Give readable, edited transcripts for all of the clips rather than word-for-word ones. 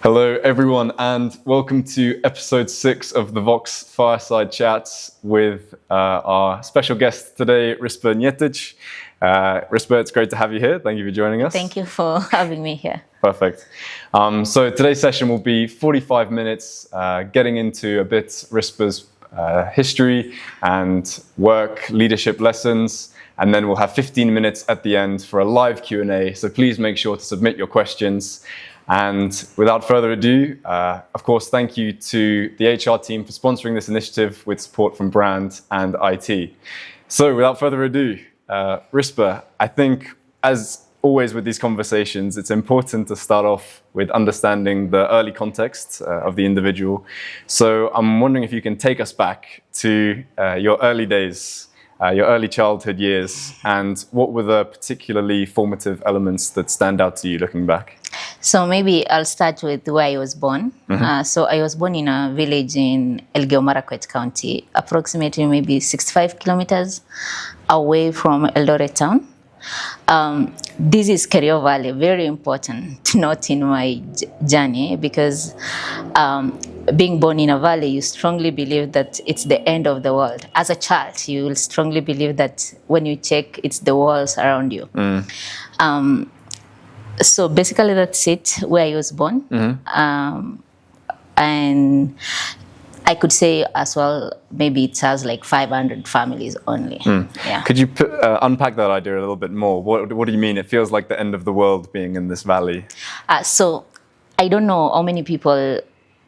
Hello, everyone, and welcome to episode 6 of theVOX Fireside Chats with our special guest today, Risper Ng'etich. Risper, it's great to have you here. Thank you for joining us. Thank you for having me here. Perfect. So today's session will be 45 minutes, getting into a bit Risper's history and work, leadership lessons, and then we'll have 15 minutes at the end for a live Q&A. So please make sure to submit your questions. And without further ado, of course, thank you to the HR team for sponsoring this initiative with support from Brand and IT. So without further ado, Risper, I think as always with these conversations, it's important to start off with understanding the early context of the individual. So I'm wondering if you can take us back to your early days, your early childhood years, and what were the particularly formative elements that stand out to you looking back? So maybe I'll start with where I was born. So I was born in a village in Elgeyo-Marakwet County, approximately maybe 65 kilometers away from Eldoret town. This is Kerio Valley, very important to note in my journey because being born in a valley, you strongly believe that it's the end of the world. As a child, you will strongly believe that when you check, it's the walls around you. So basically that's it, where I was born. And I could say as well, maybe it has like 500 families only. Yeah. Could you unpack that idea a little bit more? What do you mean? It feels like the end of the world being in this valley. So I don't know how many people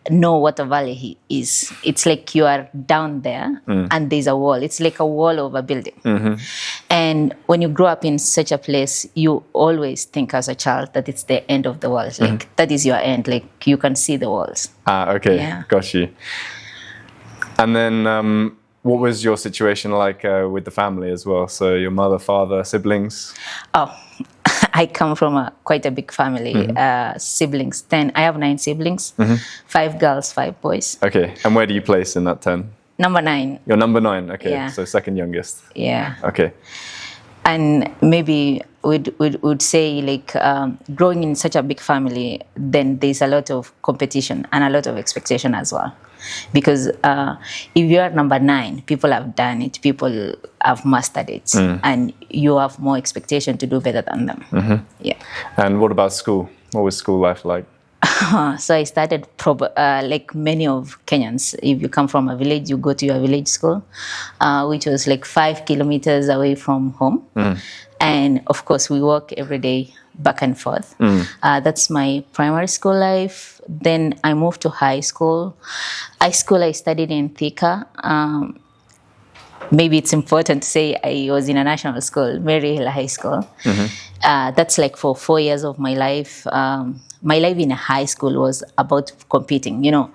know what a valley is. It's like you are down there and there's a wall. It's like a wall of a building. And when you grow up in such a place, you always think as a child that it's the end of the world. Like that is your end. Like you can see the walls. Okay, Yeah. Got you. And then what was your situation like with the family as well? So your mother, father, siblings? Oh, I come from quite a big family, siblings, 10. I have 9 siblings, 5 girls, 5 boys. Okay, and where do you place in that 10? Number 9. You're number 9, okay, Yeah. so second youngest. Yeah. Okay. And maybe we'd say like growing in such a big family, then there's a lot of competition and a lot of expectation as well. Because if you are number 9, people have done it, people have mastered it, and you have more expectation to do better than them. Yeah. And what about school? What was school life like? So I started like many of Kenyans. If you come from a village, you go to your village school, which was like 5 kilometers away from home. And of course, we walk every day back and forth. That's my primary school life. Then I moved to high school. High school, I studied in Thika. Maybe it's important to say I was in a national school, Mary Hill High School. That's like for 4 years of my life. My life in high school was about competing. You know,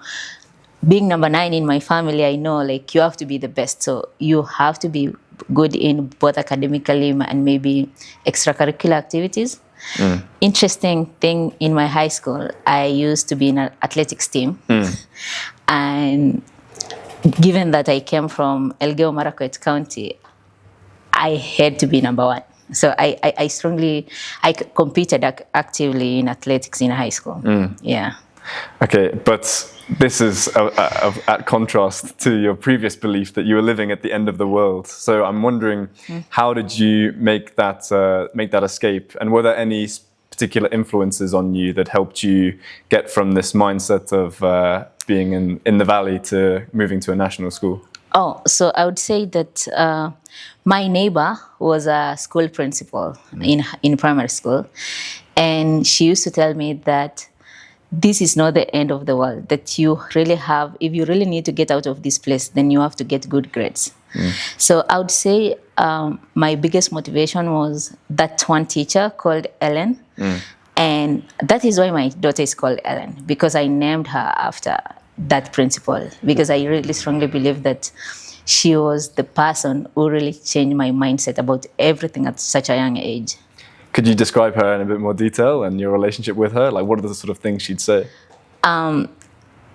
being number 9 in my family, I know like you have to be the best. So you have to be good in both academically and maybe extracurricular activities. Interesting thing in my high school, I used to be in an athletics team. And given that I came from Elgeyo-Marakwet County, I had to be number 1. So I competed actively in athletics in high school. Yeah. Okay, but this is at contrast to your previous belief that you were living at the end of the world. So I'm wondering, how did you make that escape? And were there any particular influences on you that helped you get from this mindset of being in the valley to moving to a national school? Oh, so I would say that my neighbor was a school principal in primary school. And she used to tell me that this is not the end of the world, that you really have, if you really need to get out of this place, then you have to get good grades. So I would say my biggest motivation was that one teacher called Ellen. And that is why my daughter is called Ellen, because I named her after that principal, because I really strongly believe that she was the person who really changed my mindset about everything at such a young age. Could you describe her in a bit more detail and your relationship with her? Like, what are the sort of things she'd say?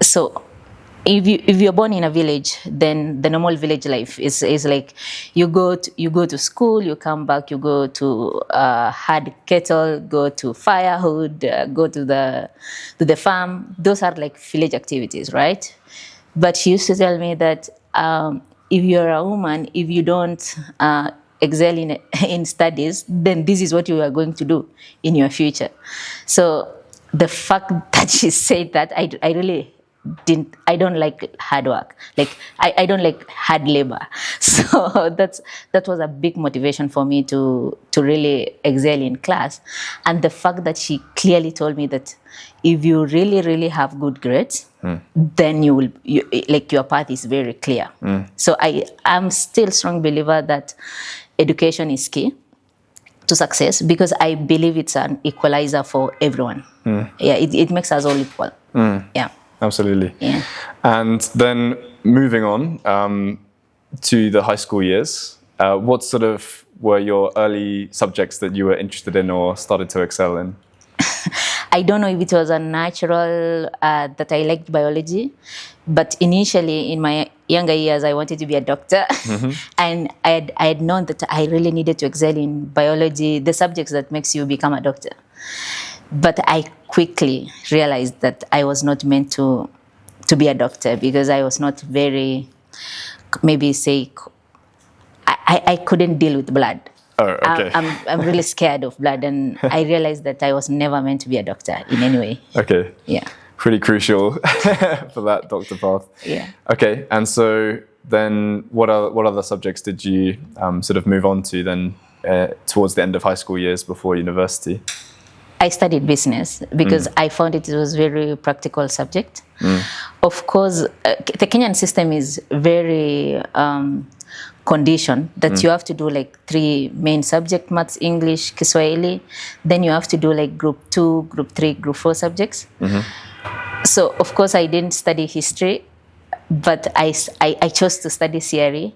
So if you're born in a village, then the normal village life is like you go to school, you come back, you go to herd cattle, go to firewood, go to the farm. Those are like village activities, right? But she used to tell me that if you're a woman, if you don't excel in studies, then this is what you are going to do in your future. So the fact that she said that, I really I don't like hard work. Like I don't like hard labor. So that was a big motivation for me to really excel in class. And the fact that she clearly told me that if you really have good grades, then like your path is very clear. So I'm still a strong believer that education is key to success, because I believe it's an equalizer for everyone. Yeah, it makes us all equal. Yeah. Absolutely. Yeah. And then moving on to the high school years, what sort of were your early subjects that you were interested in or started to excel in? I don't know if it was a natural that I liked biology, but initially in my younger years, I wanted to be a doctor. And I had known that I really needed to excel in biology, the subjects that makes you become a doctor. But I quickly realized that I was not meant to be a doctor, because I was not very, maybe say, I couldn't deal with blood. Oh, okay. I'm really scared of blood, and I realized that I was never meant to be a doctor in any way. Okay. Yeah. Pretty crucial for that doctor path. Yeah. Okay, and so then what other subjects did you sort of move on to then towards the end of high school years before university? I studied business because I found it was very practical subject. Of course, the Kenyan system is very conditioned that you have to do like 3 main subjects: Maths, English, Kiswahili. Then you have to do like group 2, group 3, group 4 subjects. So of course I didn't study history, but I chose to study CRE.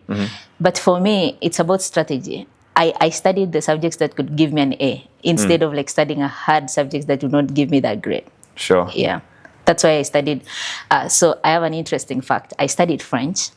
But for me, it's about strategy. I studied the subjects that could give me an A instead of like studying a hard subject that would not give me that grade. Sure. Yeah. That's why I studied. So I have an interesting fact. I studied French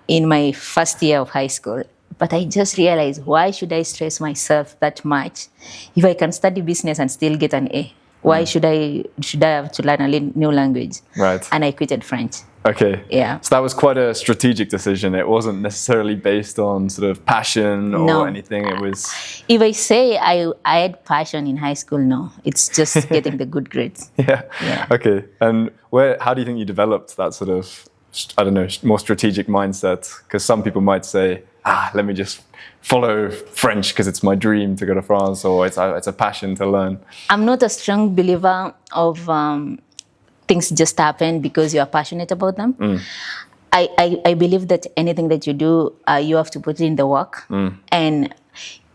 in my first year of high school. But I just realized, why should I stress myself that much if I can study business and still get an A? Why should I have to learn a new language? Right. And I quitted French. Okay. Yeah. So that was quite a strategic decision. It wasn't necessarily based on sort of passion or anything. It was. If I say I had passion in high school, no. It's just getting the good grades. Yeah. Okay. And how do you think you developed that sort of, I don't know, more strategic mindset? Because some people might say, let me just follow French because it's my dream to go to France, or it's a passion to learn. I'm not a strong believer of things just happen because you are passionate about them. I believe that anything that you do, you have to put in the work. And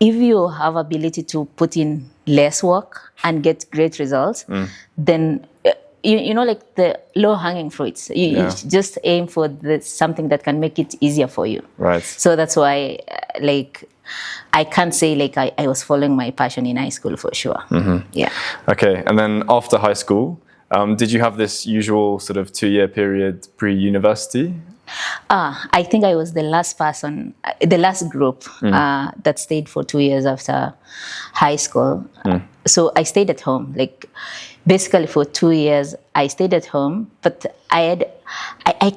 if you have ability to put in less work and get great results, then you know, like the low-hanging fruits. You just aim for something that can make it easier for you. Right. So that's why, I can't say I was following my passion in high school for sure. Yeah. Okay. And then after high school, did you have this usual sort of 2-year period pre-university? I think I was the last person, the last group that stayed for 2 years after high school. So I stayed at home. Basically for 2 years, I stayed at home, but I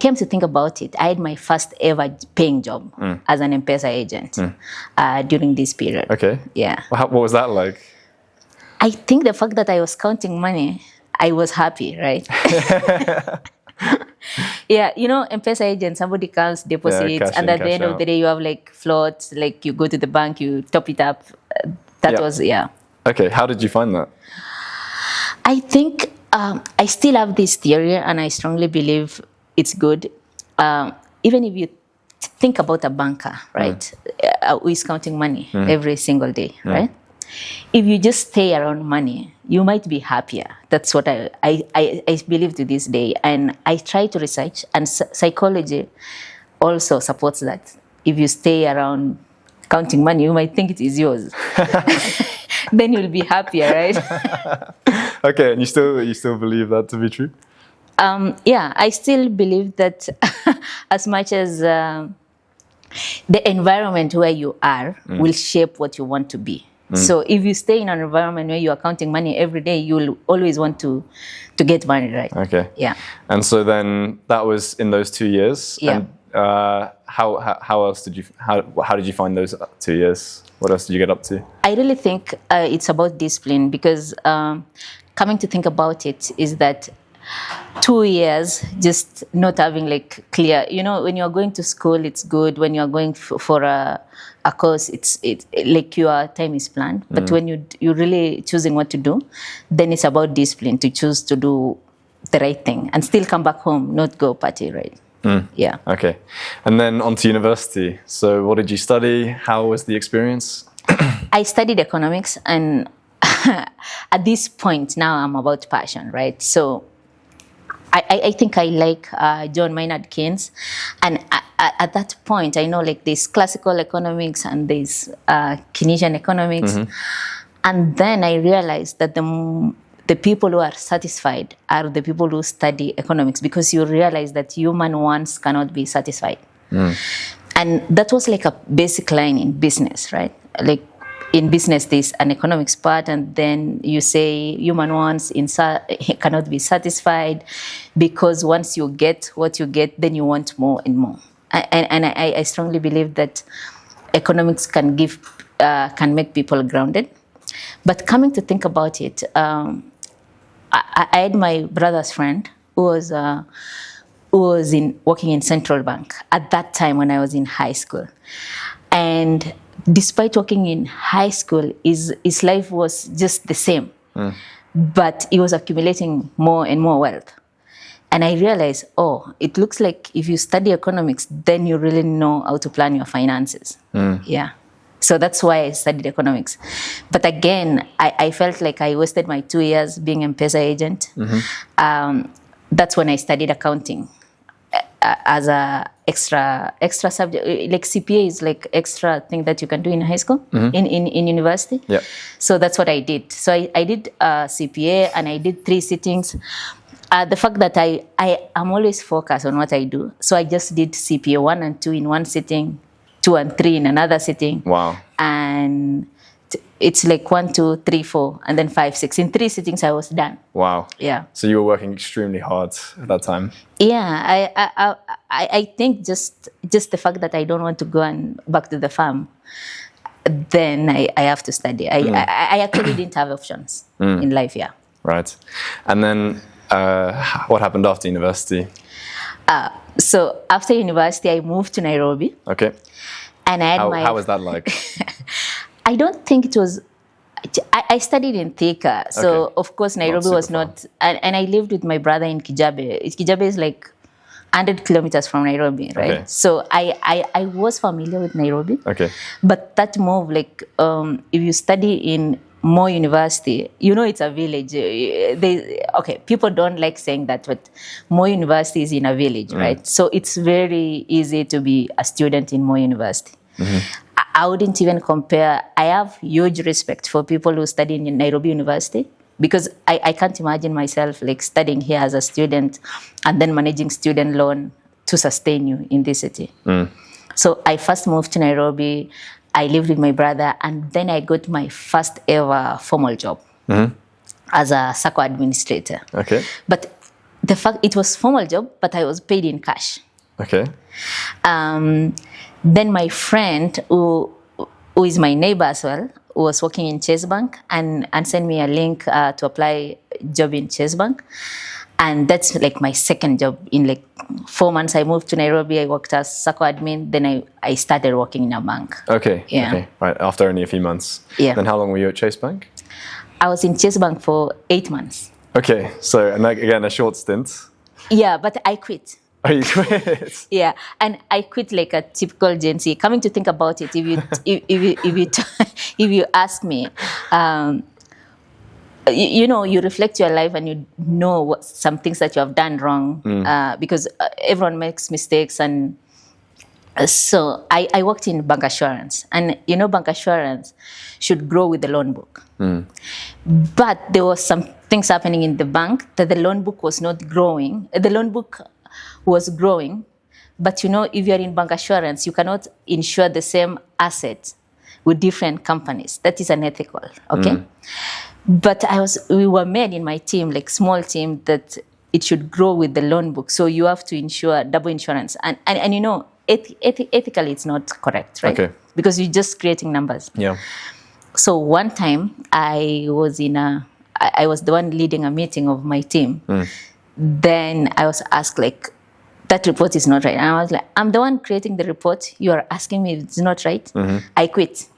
came to think about it. I had my first ever paying job as an M-Pesa agent during this period. Okay. Yeah. What was that like? I think the fact that I was counting money, I was happy, right? Yeah, you know, M-Pesa agent, somebody comes, deposits, and at the end of the day, you have floats, you go to the bank, you top it up. That was. Okay, how did you find that? I think I still have this theory, and I strongly believe it's good. Even if you think about a banker, right, who is counting money every single day, right? If you just stay around money, you might be happier. That's what I believe to this day. And I try to research, and psychology also supports that. If you stay around counting money, you might think it is yours. Then you'll be happier, right? Okay, and you still believe that to be true? Yeah, I still believe that as much as the environment where you are will shape what you want to be. So if you stay in an environment where you are counting money every day, you will always want to get money, right? Okay. Yeah. And so then that was in those 2 years. Yeah. And how else did how did you find those 2 years? What else did you get up to? I really think it's about discipline, because coming to think about it is that 2 years just not having like clear, when you're going to school, it's good. When you're going for a course, it's like your time is planned. But when you're really choosing what to do, then it's about discipline to choose to do the right thing and still come back home, not go party, right? Yeah. Okay. And then on to university. So what did you study? How was the experience? I studied economics, and at this point now I'm about passion, right? So I think I like John Maynard Keynes, and at that point I know like there's classical economics and there's Keynesian economics, and then I realized that the people who are satisfied are the people who study economics, because you realize that human wants cannot be satisfied. And that was like a basic line in business, right? Like in business, there's an economics part, and then you say human wants cannot be satisfied, because once you get what you get, then you want more and more. And I strongly believe that economics can make people grounded. But coming to think about it, I had my brother's friend who was working in Central Bank at that time when I was in high school. And despite working in high school, his life was just the same. But he was accumulating more and more wealth. And I realized, it looks like if you study economics, then you really know how to plan your finances. Yeah. So that's why I studied economics. But again, I felt like I wasted my 2 years being an M-Pesa agent. That's when I studied accounting as a extra subject. Like CPA is like extra thing that you can do in high school, in university. Yeah. So that's what I did. So I did CPA, and I did 3 sittings. The fact that I am always focused on what I do. So I just did CPA 1 and 2 in one sitting, 2 and 3 in another sitting. Wow. And it's like 1, 2, 3, 4, and then 5, 6. In 3 sittings, I was done. Wow. Yeah. So you were working extremely hard at that time. Yeah. I think just the fact that I don't want to go back to the farm, then I have to study. I actually didn't have options in life. Yeah. Right. And then what happened after university? So after university, I moved to Nairobi. Okay. And I had how was that like? I don't think it was. I studied in Thika, so Okay. of course Nairobi was far. not. And I lived with my brother in Kijabe. Kijabe is like 100 kilometers from Nairobi, right? Okay. So I was familiar with Nairobi. Okay. But that move, like if you study in Moi University, it's a village. People don't like saying that, but Moi University is in a village, right? So it's very easy to be a student in Moi University. I wouldn't even compare. I have huge respect for people who study in Nairobi University, because I can't imagine myself like studying here as a student and then managing student loan to sustain you in this city. So I first moved to Nairobi. I lived with my brother, and then I got my first ever formal job as a SACCO administrator. Okay. But the fact it was formal job, but I was paid in cash. Okay. Then my friend, who is my neighbor as well, who was working in Chase Bank, and sent me a link to apply job in Chase Bank. And that's like my second job. In like 4 months, I moved to Nairobi. I worked as SACCO admin. Then I started working in a bank. Okay. Yeah. Okay. Right. After only a few months. Yeah. Then how long were you at Chase Bank? I was in Chase Bank for 8 months. Okay. So, and again, a short stint. Yeah, but I quit. Oh, you quit? Yeah, and I quit like a typical Gen Z. Coming to think about it, if you ask me, you reflect your life and you know some things that you have done wrong, because everyone makes mistakes, and So I worked in bank assurance, and bank assurance should grow with the loan book. But there was some things happening in the bank that the loan book was not growing. The loan book was growing, but if you're in bank assurance, you cannot insure the same asset with different companies. That is unethical, okay? But we were made in my team, like small team, that it should grow with the loan book. So you have to insure double insurance. And ethically, it's not correct, right? Okay. Because you're just creating numbers. Yeah. So one time I was the one leading a meeting of my team. Then I was asked, like, that report is not right. And I was like, I'm the one creating the report. You are asking me if it's not right. I quit.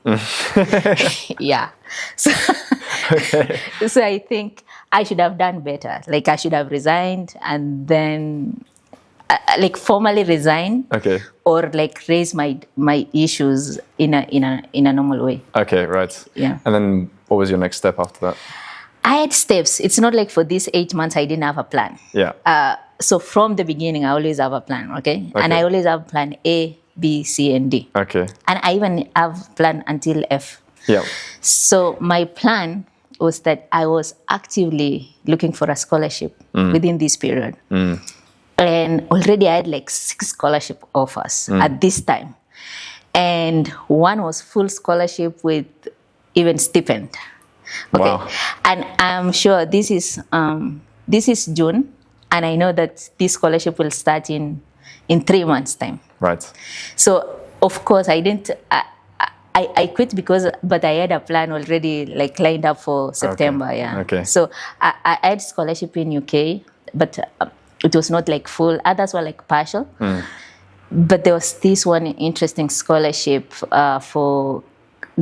Yeah. So, so I think I should have done better. Like, I should have resigned and then like formally resign. Okay. Or like raise my issues in a normal way. Okay, right. Yeah. And then what was your next step after that? I had steps. It's not like for these 8 months I didn't have a plan. Yeah. So from the beginning, I always have a plan, okay? And I always have plan A, B, C, and D. Okay. And I even have plan until F. Yeah. So my plan was that I was actively looking for a scholarship within this period. And already I had like 6 scholarship offers at this time. And one was full scholarship with even stipend. Okay. Wow. And I'm sure this is June, and I know that this scholarship will start in 3 months' time. Right. So of course I didn't. I quit but I had a plan already, like lined up for September. Okay. Yeah. Okay. So I had scholarship in UK, but it was not like full. Others were like partial. But there was this one interesting scholarship for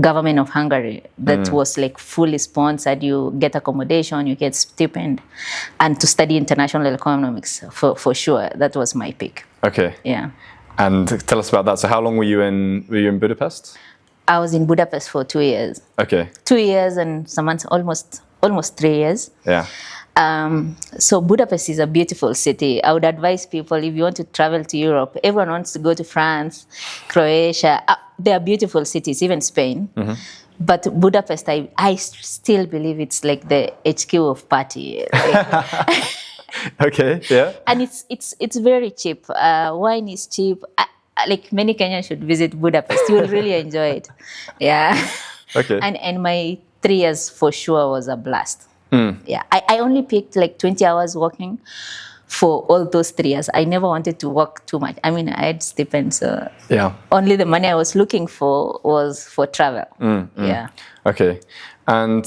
government of Hungary that was like fully sponsored. You get accommodation, you get stipend, and to study international economics for sure. That was my pick. Okay. Yeah. And tell us about that. So how long were you in Budapest? I was in Budapest for 2 years. Okay. 2 years and some months, almost 3 years. Yeah. So Budapest is a beautiful city. I would advise people, if you want to travel to Europe, everyone wants to go to France, Croatia. They are beautiful cities, even Spain. But Budapest, I still believe it's like the HQ of party. Okay, yeah. And it's very cheap. Wine is cheap. Like many Kenyans should visit Budapest. You will really enjoy it. Yeah. Okay. And my 3 years for sure was a blast. Yeah, I only picked like 20 hours working for all those 3 years. I never wanted to work too much. I mean, I had stipends, so yeah. Only the money I was looking for was for travel. Yeah. Okay. And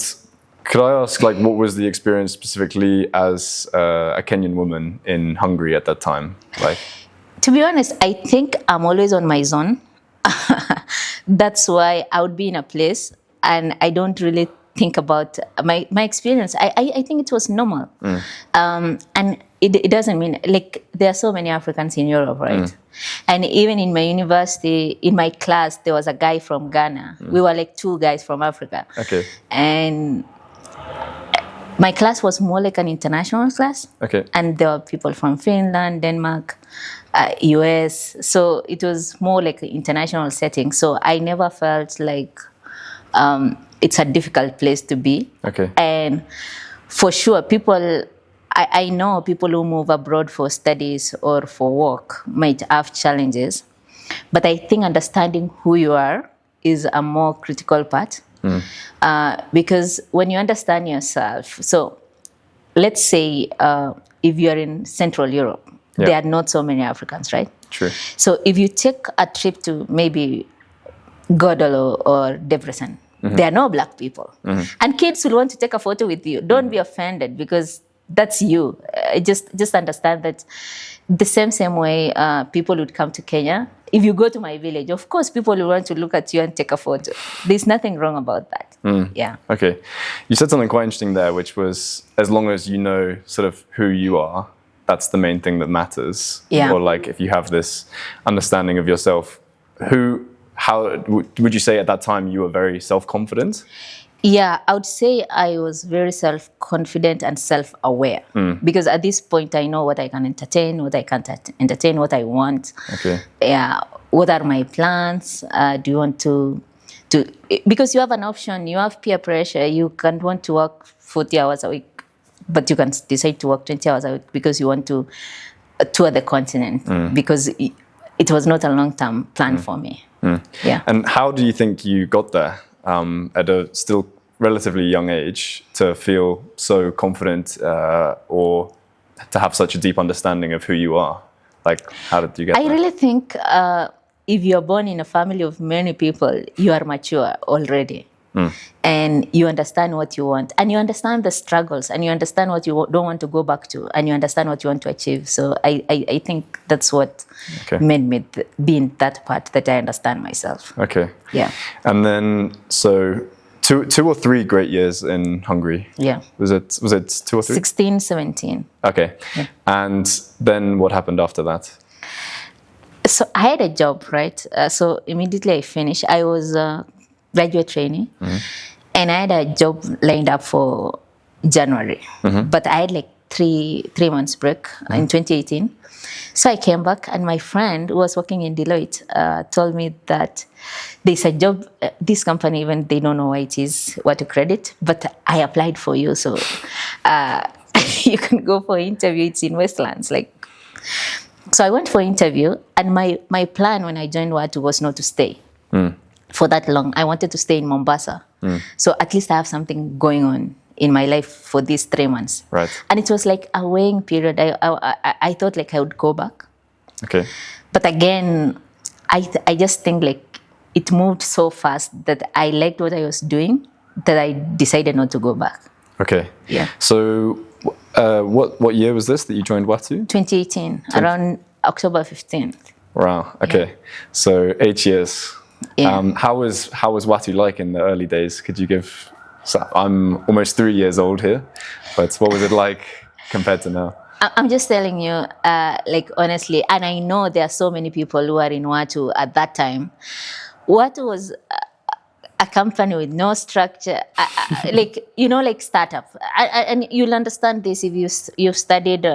could I ask, like, what was the experience specifically as a Kenyan woman in Hungary at that time? Like, to be honest, I think I'm always on my zone. That's why I would be in a place and I don't really think about my experience. I think it was normal. And it doesn't mean, like, there are so many Africans in Europe, right? And even in my university, in my class, there was a guy from Ghana. We were like 2 guys from Africa. Okay. And my class was more like an international class. Okay. And there were people from Finland, Denmark, US. So it was more like an international setting. So I never felt like it's a difficult place to be. Okay. And for sure, I know people who move abroad for studies or for work might have challenges. But I think understanding who you are is a more critical part. Because when you understand yourself, so let's say if you're in Central Europe, there are not so many Africans, right? True. So if you take a trip to maybe Godolo or Debrecen, there are no black people. And kids will want to take a photo with you. Don't be offended because that's you. Just understand that the same way people would come to Kenya. If you go to my village, of course, people will want to look at you and take a photo. There's nothing wrong about that. Yeah. Okay. You said something quite interesting there, which was as long as you know sort of who you are, that's the main thing that matters. Yeah. Or like if you have this understanding of yourself, how would you say at that time you were very self-confident? Yeah, I would say I was very self-confident and self-aware because at this point I know what I can entertain, what I can't entertain, what I want. Okay. Yeah, what are my plans? Do you want to, because you have an option, you have peer pressure, you can't want to work 40 hours a week, but you can decide to work 20 hours a week because you want to tour the continent, because it was not a long-term plan for me. Yeah. And how do you think you got there at a still relatively young age to feel so confident or to have such a deep understanding of who you are? Like, how did you get there? I really think if you're born in a family of many people, you are mature already. And you understand what you want, and you understand the struggles, and you understand what you don't want to go back to, and you understand what you want to achieve. So I think that's what made me be in that part, that I understand myself. Okay. Yeah. And then, so two or three great years in Hungary. Yeah. Was it 2 or 3? 16, 17. Okay. Yeah. And then what happened after that? So I had a job, right? So immediately I finished. I was graduate trainee, and I had a job lined up for January, but I had like three months break in 2018. So I came back, and my friend who was working in Deloitte told me that there's a job, this company, even they don't know why it is, Watu credit, but I applied for you, so you can go for interview. It's in Westlands, like. So I went for interview, and my plan when I joined Watu was not to stay for that long. I wanted to stay in Mombasa. So at least I have something going on in my life for these 3 months. Right. And it was like a weighing period. I thought like I would go back. Okay. But again, I just think like it moved so fast that I liked what I was doing that I decided not to go back. Okay. Yeah. So what year was this that you joined Watu? 2018, around October 15th. Wow. Okay. Yeah. So 8 years. Yeah. How was Watu like in the early days? Could you give? So I'm almost 3 years old here, but what was it like compared to now? I'm just telling you, like honestly, and I know there are so many people who are in Watu at that time. Watu was a company with no structure, like like startup, and you'll understand this if you've studied.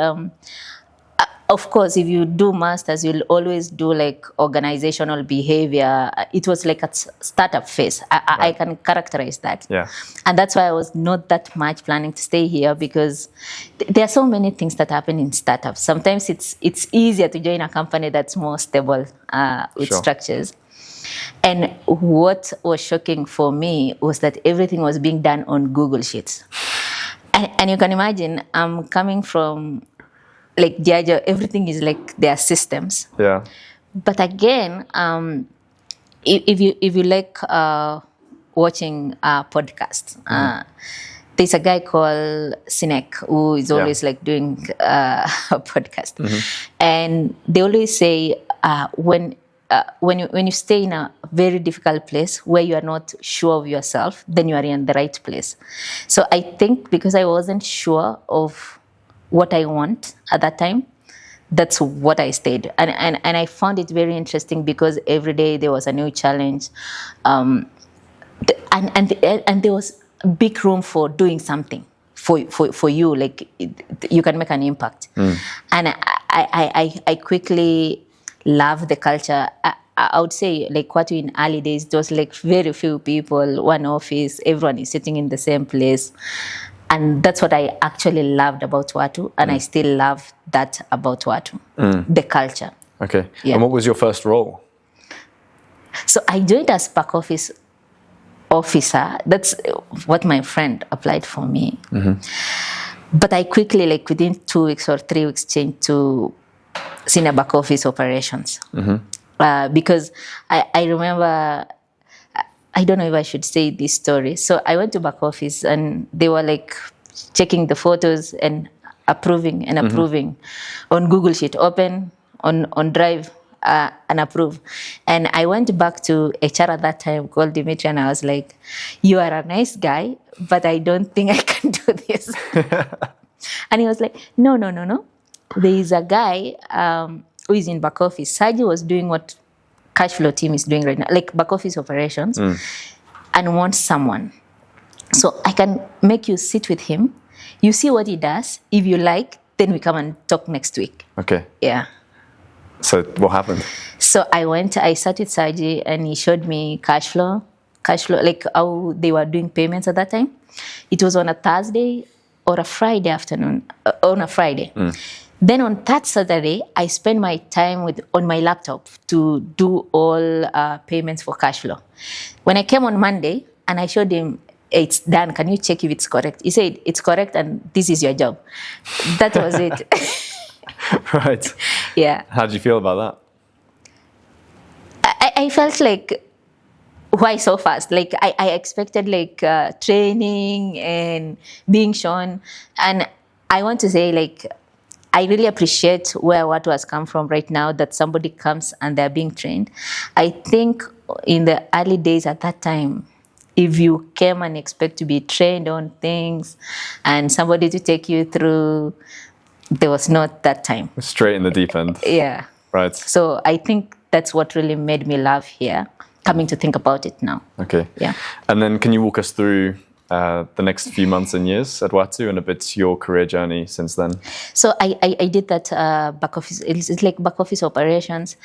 Of course, if you do masters, you'll always do like organizational behavior. It was like a startup phase. I can characterize that. Yeah. And that's why I was not that much planning to stay here, because there are so many things that happen in startups. Sometimes it's easier to join a company that's more stable with structures. And what was shocking for me was that everything was being done on Google Sheets. And you can imagine, I'm coming from like Diageo, everything is like their systems. Yeah. But again, if you like watching podcasts, there's a guy called Sinek who is always like doing a podcast, and they always say when you stay in a very difficult place where you are not sure of yourself, then you are in the right place. So I think because I wasn't sure of what I want at that time, that's what I stayed. And I found it very interesting because every day there was a new challenge. And there was big room for doing something for you, like you can make an impact. And I quickly loved the culture. I would say like Watu in early days, there was like very few people, one office, everyone is sitting in the same place. And that's what I actually loved about Watu, and I still love that about Watu, the culture. Okay. Yeah. And what was your first role? So I joined as back office officer. That's what my friend applied for me. But I quickly, like within 2 weeks or 3 weeks, changed to senior back office operations. Because I remember, I don't know if I should say this story. So I went to back office and they were like checking the photos and approving on Google Sheet, open on Drive and approve. And I went back to HR at that time called Dimitri, and I was like, you are a nice guy, but I don't think I can do this. And he was like, no. There is a guy who is in back office. Saji was doing what cash flow team is doing right now, like back office operations, and wants someone. So I can make you sit with him. You see what he does. If you like, then we come and talk next week. Okay. Yeah. So what happened? So I sat with Saji and he showed me cash flow, like how they were doing payments at that time. It was on a Thursday or a Friday afternoon, on a Friday. Then on that Saturday, I spent my time on my laptop to do all payments for cash flow. When I came on Monday and I showed him, it's done, can you check if it's correct? He said, it's correct and this is your job. That was it. Right. Yeah. How did you feel about that? I felt like, why so fast? Like I expected like training and being shown. And I want to say like, I really appreciate where Watu has come from right now, that somebody comes and they're being trained. I think in the early days at that time, if you came and expect to be trained on things and somebody to take you through, there was not that time. Straight in the deep end. Yeah. Right. So I think that's what really made me love here, coming to think about it now. Okay. Yeah. And then can you walk us through the next few months and years at Watu and a bit your career journey since then? So I did that back office, it's like back office operations.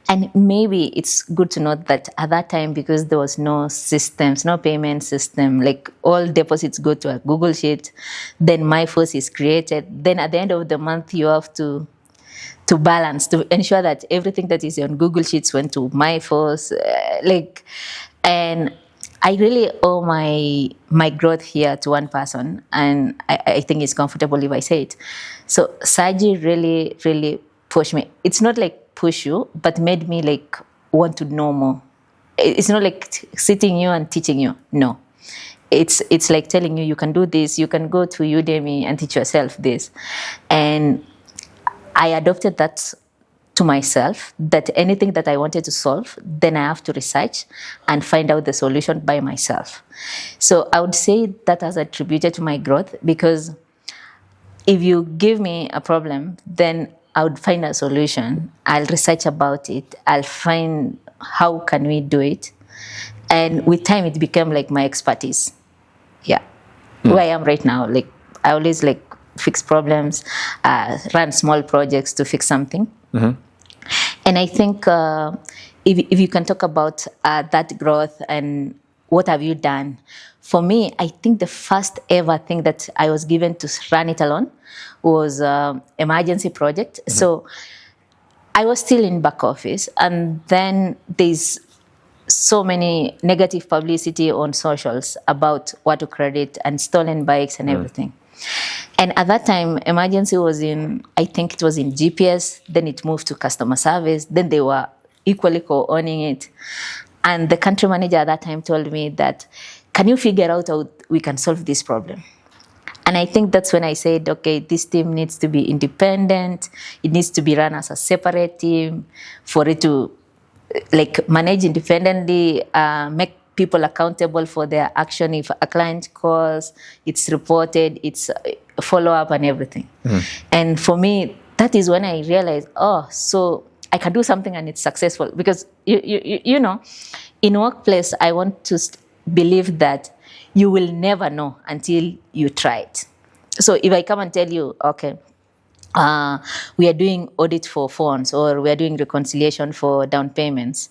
And maybe it's good to note that at that time, because there was no systems, no payment system, like all deposits go to a Google Sheet, then MyForce is created. Then at the end of the month, you have to balance, to ensure that everything that is on Google Sheets went to MyForce, and I really owe my growth here to one person, and I think it's comfortable if I say it. So Saji really, really pushed me. It's not like push you, but made me like want to know more. It's not like sitting you and teaching you. No. It's like telling you can do this, you can go to Udemy and teach yourself this. And I adopted that to myself, that anything that I wanted to solve, then I have to research and find out the solution by myself. So I would say that has attributed to my growth, because if you give me a problem, then I would find a solution. I'll research about it. I'll find how can we do it. And with time, it became like my expertise. Yeah. Where I am right now, like I always like fix problems, run small projects to fix something. And I think if you can talk about that growth and what have you done, for me, I think the first ever thing that I was given to run it alone was emergency project. So I was still in back office, and then there's so many negative publicity on socials about Watu credit and stolen bikes and everything. And at that time, emergency was I think it was in GPS, then it moved to customer service, then they were equally co-owning it. And the country manager at that time told me that, can you figure out how we can solve this problem? And I think that's when I said, okay, this team needs to be independent. It needs to be run as a separate team for it to like manage independently, make people accountable for their action. If a client calls, it's reported, it's follow-up and everything. And for me, that is when I realized, so I can do something and it's successful. Because, you know, in workplace, I want to believe that you will never know until you try it. So if I come and tell you, okay, we are doing audit for phones, or we are doing reconciliation for down payments.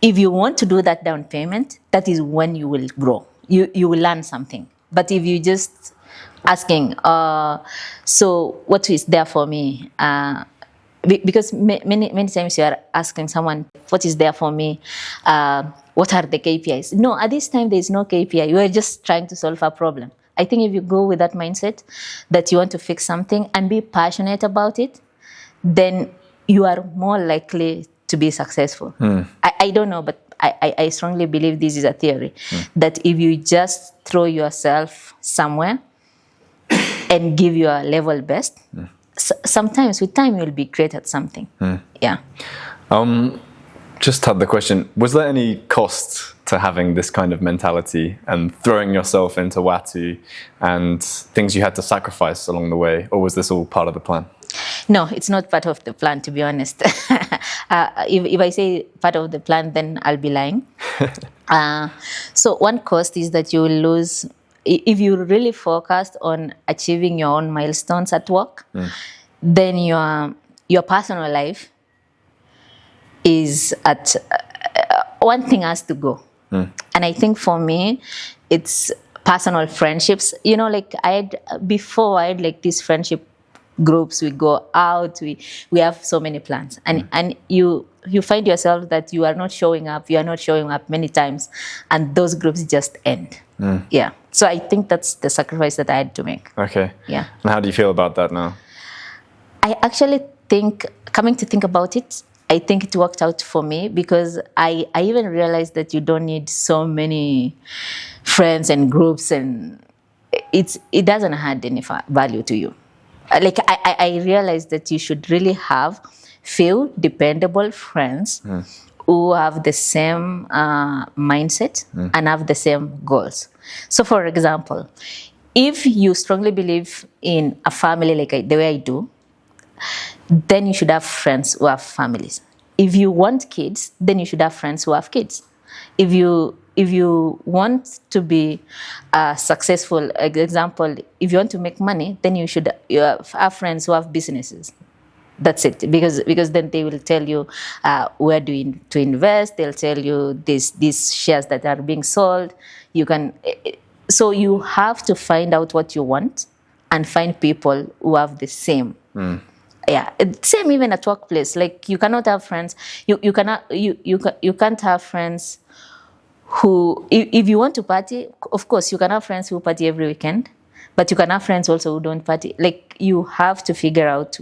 If you want to do that down payment, that is when you will grow. You will learn something. But if you just asking, so what is there for me? Because many times you are asking someone, what is there for me? What are the KPIs? No, at this time there is no KPI. You are just trying to solve a problem. I think if you go with that mindset that you want to fix something and be passionate about it, then you are more likely to be successful. I don't know, but I strongly believe this is a theory, that if you just throw yourself somewhere and give your level best, sometimes with time you'll be great at something. Yeah. Just had the question, was there any cost to having this kind of mentality and throwing yourself into Watu and things you had to sacrifice along the way, or was this all part of the plan? No, it's not part of the plan, to be honest. If I say part of the plan, then I'll be lying. So one cost is that you will lose, if you really focused on achieving your own milestones at work, then your personal life is at one thing has to go. And I think for me, it's personal friendships. You know, like I had like these friendship groups. We go out, we have so many plans, and you find yourself that you are not showing up many times, and those groups just end. Yeah. So I think that's the sacrifice that I had to make. Okay. Yeah. And how do you feel about that now? I actually think, coming to think about it, I think it worked out for me, because I even realized that you don't need so many friends and groups, and it doesn't add any value to you. Like I realized that you should really have few dependable friends who have the same mindset and have the same goals. So, for example, if you strongly believe in a family like the way I do, then you should have friends who have families. If you want kids, then you should have friends who have kids. If you want to be successful, example, if you want to make money, then you have friends who have businesses. That's it, because then they will tell you where to invest. They'll tell you these shares that are being sold. So you have to find out what you want and find people who have the same. Yeah, same even at workplace. Like you cannot have friends. You can't have friends who, if you want to party, of course you can have friends who party every weekend, but you can have friends also who don't party. Like you have to figure out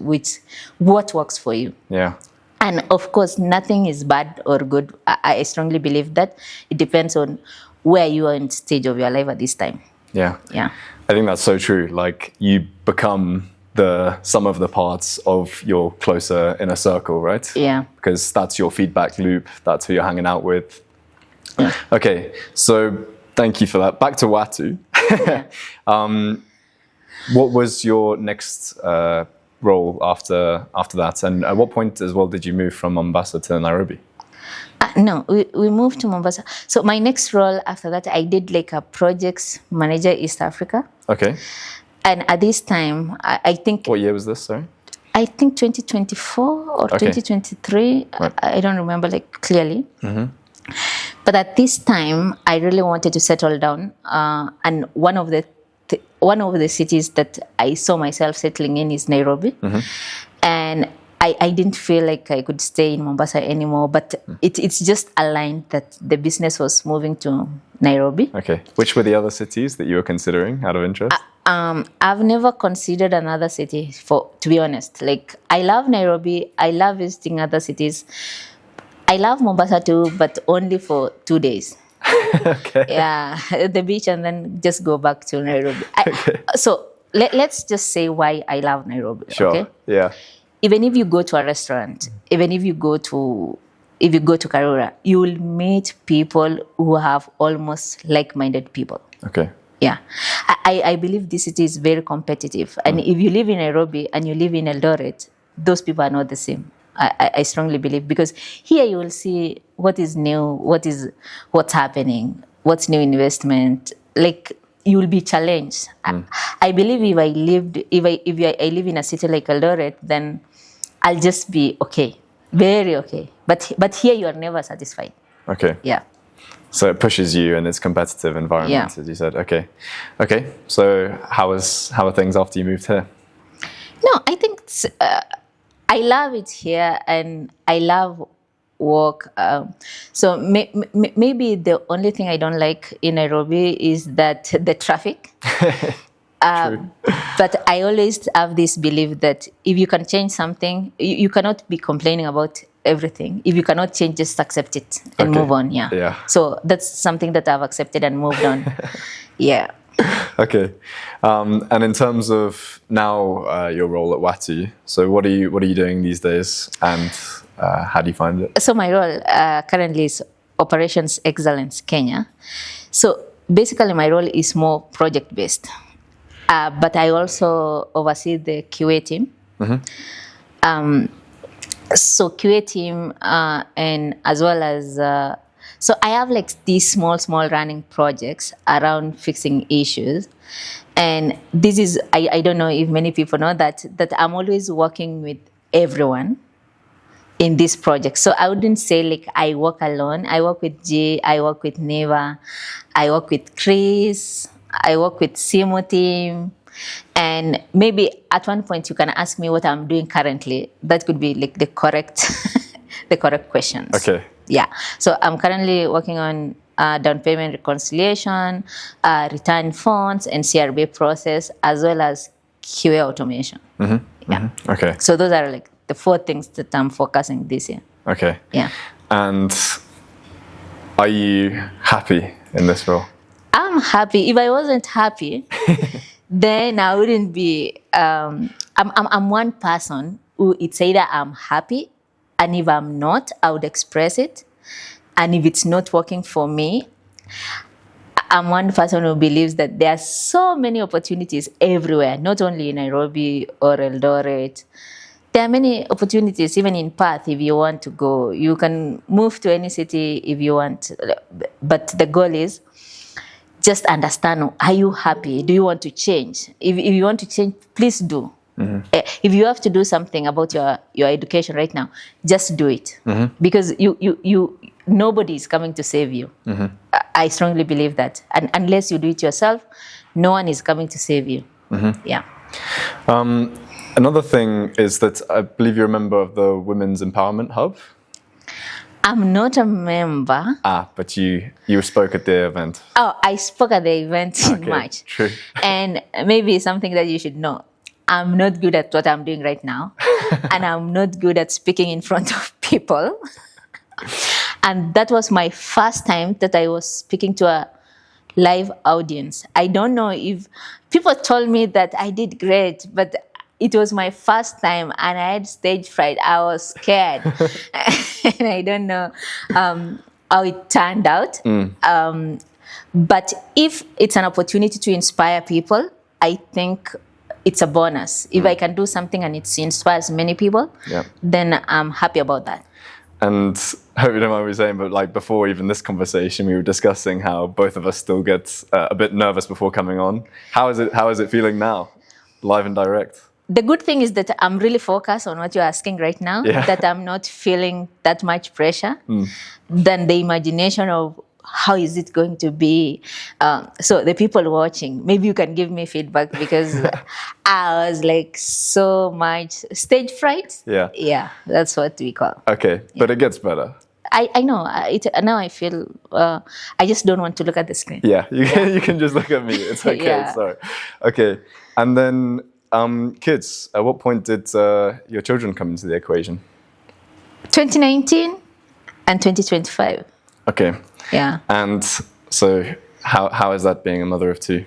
what works for you. Yeah. And of course, nothing is bad or good. I strongly believe that it depends on where you are in stage of your life at this time. Yeah. Yeah. I think that's so true. Like you become the sum of the parts of your closer inner circle, right? Yeah. Because that's your feedback loop. That's who you're hanging out with. Yeah. Okay, so thank you for that. Back to Watu. Yeah. What was your next role after that? And at what point as well did you move from Mombasa to Nairobi? No, we moved to Mombasa. So my next role after that, I did like a projects manager East Africa. Okay. And at this time, I think... What year was this, sorry? I think 2024 or 2023. Right. I don't remember like clearly. But at this time, I really wanted to settle down. And one of the cities that I saw myself settling in is Nairobi. And I didn't feel like I could stay in Mombasa anymore, but it's just aligned that the business was moving to Nairobi. Okay. Which were the other cities that you were considering out of interest? I've never considered another city, to be honest. Like, I love Nairobi. I love visiting other cities. I love Mombasa too, but only for 2 days. Okay. Yeah, the beach and then just go back to Nairobi. So let's just say why I love Nairobi. Sure. Okay? Yeah. Even if you go to a restaurant, even if you go to Karura, you will meet people who have almost like-minded people. Okay. Yeah. I believe this city is very competitive. And if you live in Nairobi and you live in Eldoret, those people are not the same. I strongly believe, because here you will see what is new, what's happening, what's new investment. Like, you will be challenged. I believe if I live in a city like Eldoret, then I'll just be okay, very okay. But here you are never satisfied. Okay. Yeah. So it pushes you in this competitive environment, as you said. Okay. So how are things after you moved here? No, I think I love it here, and I love work. So maybe the only thing I don't like in Nairobi is that the traffic. But I always have this belief that if you can change something, you cannot be complaining about everything. If you cannot change, just accept it and move on. Yeah. So that's something that I've accepted and moved on. Yeah. Okay. And in terms of now your role at Watu, so what are you doing these days, and how do you find it? So my role currently is Operations Excellence Kenya. So basically my role is more project based. But I also oversee the QA team. So QA team, and as well as, so I have like these small running projects around fixing issues. And this is, I don't know if many people know that I'm always working with everyone. in this project. So I wouldn't say like I work alone. I work with Jay, I work with Neva, I work with Chris, I work with Simo team. And maybe at one point you can ask me what I'm doing currently. That could be like the correct the correct questions. Okay. Yeah. So I'm currently working on down payment reconciliation, return funds, and CRB process, as well as QA automation. Yeah. Okay. So those are like the 4 things that I'm focusing this year. Okay. Yeah. And are you happy in this role? I'm happy. If I wasn't happy, then I wouldn't be. I'm one person who it's either I'm happy, and if I'm not, I would express it. And if it's not working for me, I'm one person who believes that there are so many opportunities everywhere, not only in Nairobi or Eldoret. There are many opportunities, even in Perth, if you want to go. You can move to any city if you want. But the goal is just understand, are you happy? Do you want to change? If you want to change, please do. If you have to do something about your education right now, just do it. Because nobody is coming to save you. I strongly believe that. And unless you do it yourself, no one is coming to save you. Yeah. Another thing is that I believe you're a member of the Women's Empowerment Hub. I'm not a member. But you spoke at the event. Oh, I spoke at the event in March. True. And maybe something that you should know. I'm not good at what I'm doing right now. And I'm not good at speaking in front of people. And that was my first time that I was speaking to a live audience. I don't know if people told me that I did great, but it was my first time and I had stage fright. I was scared. And I don't know how it turned out. But if it's an opportunity to inspire people, I think it's a bonus. If I can do something and it inspires many people, then I'm happy about that. And I hope you don't mind me saying, but like before even this conversation, we were discussing how both of us still get a bit nervous before coming on. How is it feeling now, live and direct? The good thing is that I'm really focused on what you're asking right now, that I'm not feeling that much pressure than the imagination of how is it going to be. So the people watching, maybe you can give me feedback because I was like so much stage fright. Yeah, that's what we call. Okay, but it gets better. I know. Now I feel, I just don't want to look at the screen. Yeah, you can just look at me. It's okay, sorry. Okay, and then kids, at what point did your children come into the equation? 2019 and 2025. Okay. Yeah. And so how is that being a mother of 2?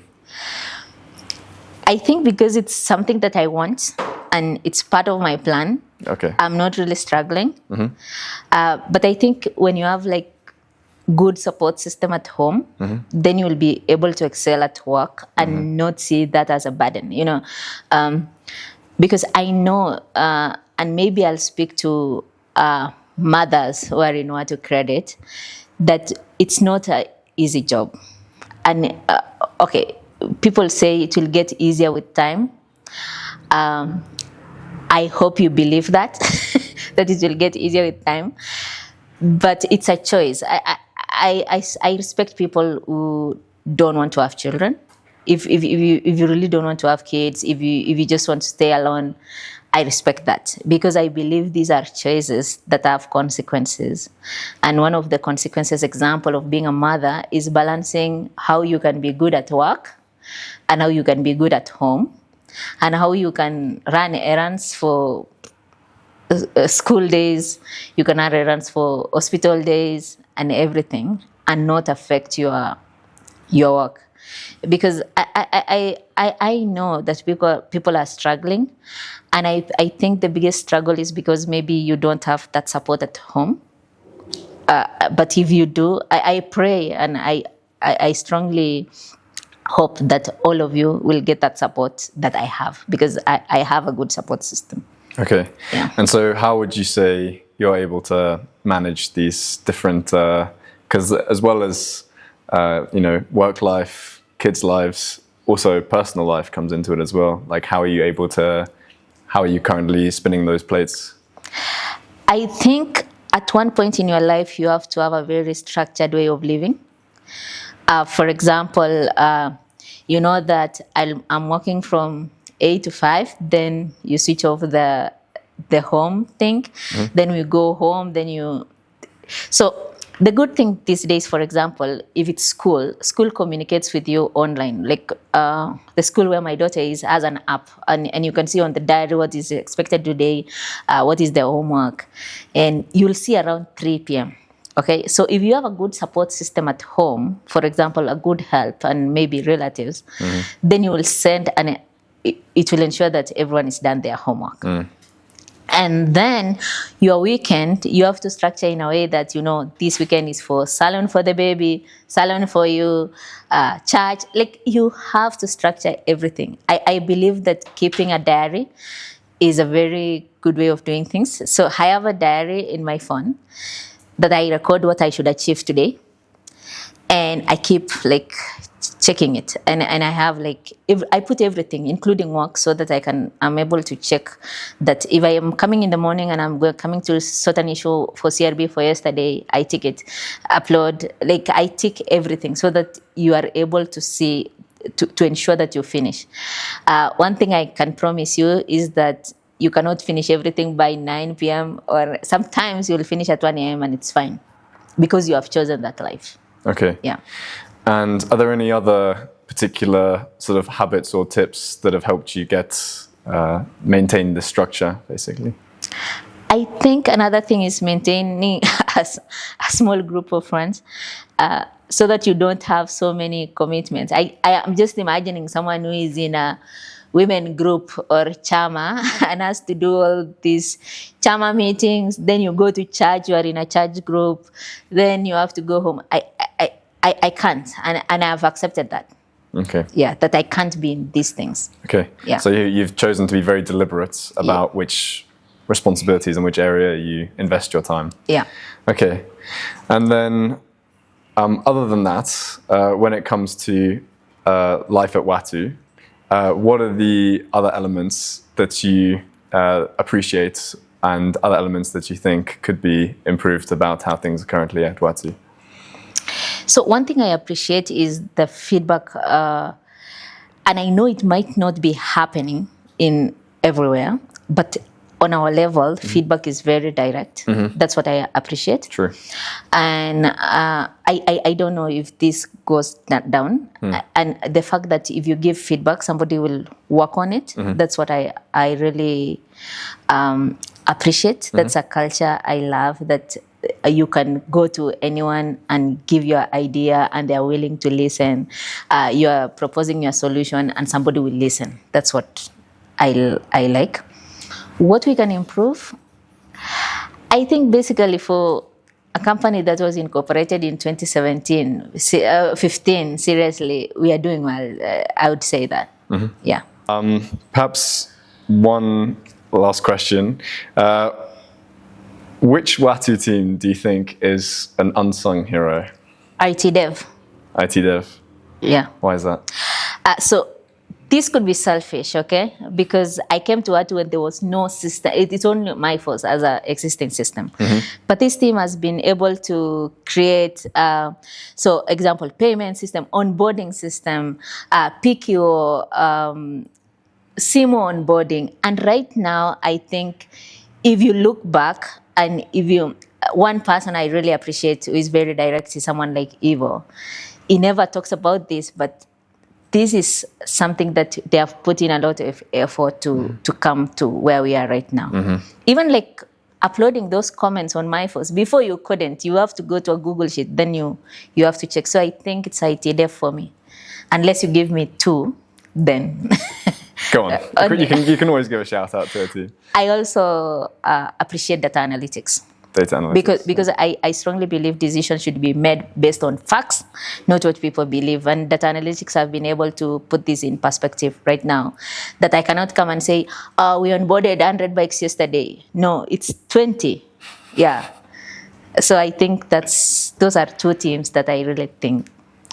I think because it's something that I want and it's part of my plan. Okay. I'm not really struggling. But I think when you have like good support system at home, then you will be able to excel at work and not see that as a burden, you know. Because I know, and maybe I'll speak to mothers who are in Watu credit, that it's not an easy job. And okay, people say it will get easier with time. I hope you believe that, that it will get easier with time. But it's a choice. I respect people who don't want to have children. If you really don't want to have kids, if you just want to stay alone, I respect that, because I believe these are choices that have consequences. And one of the consequences, example of being a mother, is balancing how you can be good at work and how you can be good at home and how you can run errands for school days, you can run errands for hospital days and everything, and not affect your work. Because I know that people are struggling, and I think the biggest struggle is because maybe you don't have that support at home. But if you do, I pray and I strongly hope that all of you will get that support that I have, because I have a good support system. Okay. Yeah. And so how would you say you're able to manage these different, because as well as, work life, kids' lives, also personal life comes into it as well. Like how are you currently spinning those plates? I think at one point in your life, you have to have a very structured way of living. For example, you know that I'm working from 8 to 5, then you switch off the home thing, then we go home, then you... So the good thing these days, for example, if it's school communicates with you online. Like the school where my daughter is has an app, and you can see on the diary what is expected today, what is the homework, and you'll see around 3 p.m. Okay, so if you have a good support system at home, for example, a good help and maybe relatives, then you will send, and it will ensure that everyone is done their homework. And then your weekend, you have to structure in a way that, you know, this weekend is for salon for the baby, salon for you, church. Like, you have to structure everything. I believe that keeping a diary is a very good way of doing things. So I have a diary in my phone that I record what I should achieve today. And I keep like checking it. And I have like, I put everything, including work, so that I'm able to check that if I am coming in the morning and I'm coming to certain issue for CRB for yesterday, I tick it, upload, like I tick everything so that you are able to see, to ensure that you finish. One thing I can promise you is that you cannot finish everything by 9 p.m. or sometimes you'll finish at 1 a.m. and it's fine because you have chosen that life. Okay. Yeah. And are there any other particular sort of habits or tips that have helped you maintain the structure, basically? I think another thing is maintaining a small group of friends so that you don't have so many commitments. I am just imagining someone who is in a women group or chama and has to do all these chama meetings. Then you go to church, you are in a church group, then you have to go home. I can't, and I've accepted that. Okay. Yeah, that I can't be in these things. Okay. Yeah. So you've chosen to be very deliberate about which responsibilities and which area you invest your time. Yeah. Okay. And then, other than that, when it comes to life at Watu, what are the other elements that you appreciate and other elements that you think could be improved about how things are currently at Watu? So one thing I appreciate is the feedback, and I know it might not be happening in everywhere, but on our level, feedback is very direct. That's what I appreciate. True. And I don't know if this goes down. And the fact that if you give feedback, somebody will work on it. That's what I really appreciate. That's a culture I love, that you can go to anyone and give your idea and they're willing to listen. You are proposing your solution and somebody will listen. That's what I like. What we can improve? I think basically for a company that was incorporated in 2015, seriously, we are doing well. I would say that. Yeah. Perhaps one last question. Which Watu team do you think is an unsung hero? IT dev. IT dev? Yeah. Why is that? So this could be selfish, okay? Because I came to Watu when there was no system. It's only my fault as an existing system. But this team has been able to create, so example, payment system, onboarding system, PQ, SIMO onboarding. And right now, I think if you look back, and if you, one person I really appreciate who is very direct is someone like Ivo. He never talks about this, but this is something that they have put in a lot of effort to come to where we are right now. Even like uploading those comments on my post, before you couldn't, you have to go to a Google Sheet, then you have to check. So I think it's IT dev for me. Unless you give me two, then... Go on. You can always give a shout out to a team. I also appreciate data analytics. Data analytics. Because I strongly believe decisions should be made based on facts, not what people believe. And data analytics have been able to put this in perspective right now. That I cannot come and say, oh, we onboarded 100 bikes yesterday. No, it's 20. Yeah. So I think those are two teams that I really think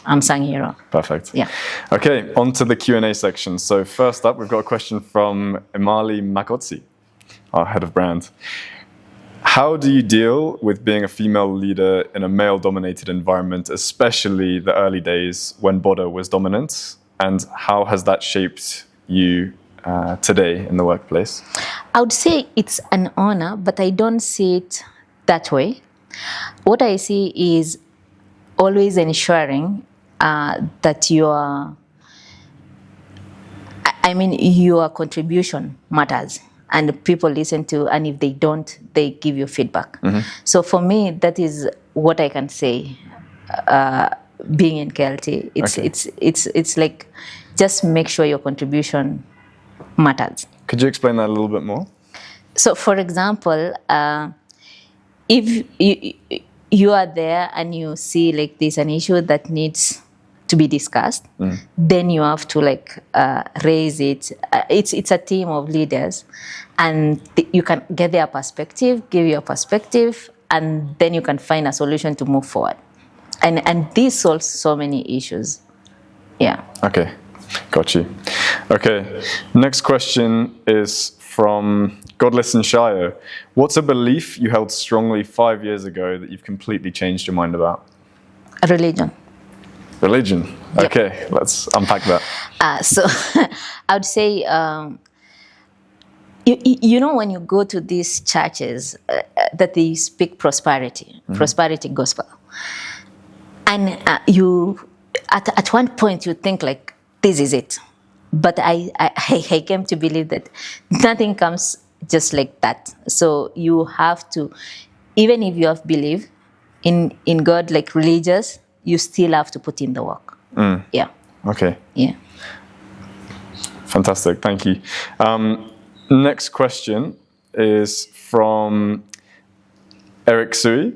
unsung hero. Perfect. Yeah. Okay, on to the Q&A section. So first up, we've got a question from Emali Magotsi, our head of brand. How do you deal with being a female leader in a male-dominated environment, especially the early days when Boda was dominant? And how has that shaped you today in the workplace? I would say it's an honor, but I don't see it that way. What I see is always ensuring that your contribution matters and people listen to, and if they don't, they give you feedback. So for me, that is what I can say. Being in KLT, it's like just make sure your contribution matters. Could you explain that a little bit more? So, for example, if you are there and you see like there's an issue that needs to be discussed, then you have to raise it. It's a team of leaders, and you can get their perspective, give your perspective, and then you can find a solution to move forward. And this solves so many issues. Yeah. Okay, got you. Okay, next question is from Godless and Shio. What's a belief you held strongly 5 years ago that you've completely changed your mind about? Religion. Religion. Okay, yep. Let's unpack that. So I would say, you know, when you go to these churches that they speak prosperity gospel, and you at one point you think like this is it, but I came to believe that nothing comes just like that. So you have to, even if you have belief in God, like religious, you still have to put in the work. Yeah. Okay. Yeah. Fantastic. Thank you. Next question is from Eric Sui.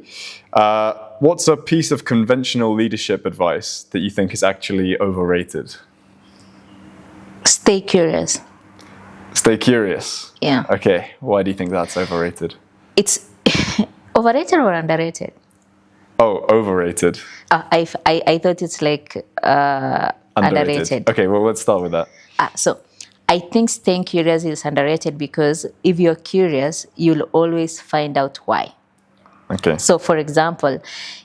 What's a piece of conventional leadership advice that you think is actually overrated? Stay curious. Stay curious? Yeah. Okay. Why do you think that's overrated? It's overrated or underrated? Oh, overrated. I thought it's like underrated. Okay, well, let's start with that. So I think staying curious is underrated because if you're curious, you'll always find out why. Okay. So, for example,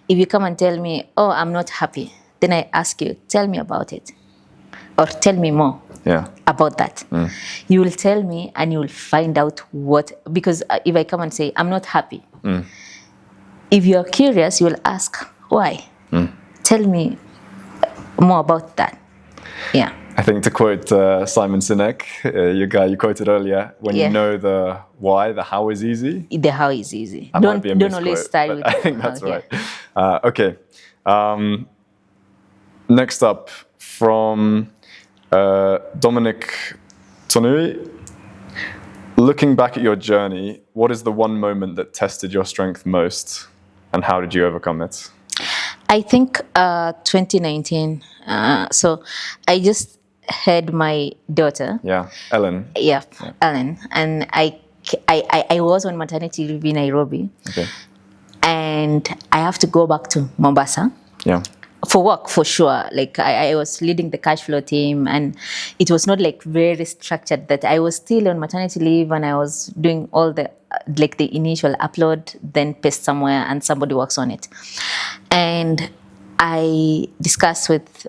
if you come and tell me, oh, I'm not happy, then I ask you, tell me about it. Or tell me more about that. You will tell me and you will find out what, because if I come and say, I'm not happy, if you're curious, you will ask, why? Tell me more about that. Yeah. I think to quote Simon Sinek, your guy you quoted earlier, when you know the why, the how is easy. The how is easy. Don't always start with I think that's right. Okay. Next up, from Dominic Tonui. Looking back at your journey, what is the one moment that tested your strength most, and how did you overcome it? I think 2019. So I just had my daughter. Yeah, Ellen. Yeah, Ellen. And I was on maternity leave in Nairobi. Okay. And I have to go back to Mombasa. Yeah. For work, for sure. Like I was leading the cash flow team, and it was not like very structured. That I was still on maternity leave, and I was doing all the the initial upload, then paste somewhere, and somebody works on it. And I discussed with